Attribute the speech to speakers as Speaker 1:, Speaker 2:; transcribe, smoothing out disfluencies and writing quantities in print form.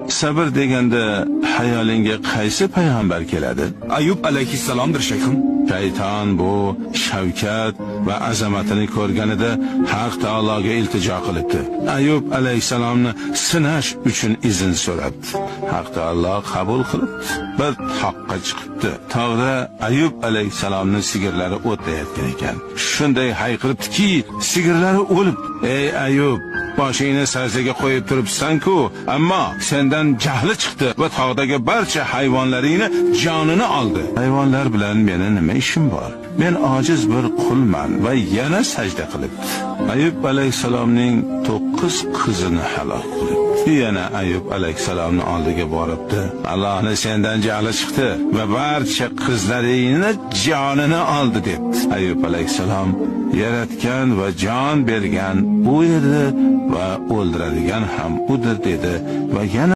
Speaker 1: Sabr deganda xayolingga qaysi payg'ambar keladi?
Speaker 2: Ayub alayhissalomdir shayxim.
Speaker 1: Shayton bu shavkat va azamatini ko'rganida Haq taologa iltijo qilibdi. Ayub alayhissalomni sinash uchun izn so'rabdi. Haq taolo qabul qilib, bir toqqa chiqibdi. Tog'da Ayub alayhissalomni sigirlari o'tlayotgan ekan. Shunday hayqiribdiki, sigirlari o'lib, "Ey Ayub, boshingni sajdaga qo'yib turibsan-ku, ammo sendan jahli chiqdi va tog'dagi barcha hayvonlaringni jonini oldi. Hayvonlar bilan meni nima ishim bor? Men ojiz bir qulman" va yana sajda qilibdi. Ayub alayhisalomning 9 qizini halok qilibdi. Yana Ayub alayhisalomni oldiga boribdi. "Allohni sendan jahli chiqdi va barcha qizlaringni jonini oldi" debdi. Ayub alayhisalom yaratgan va jon bergan u edi va o'ldiradigan ham udir dedi va yana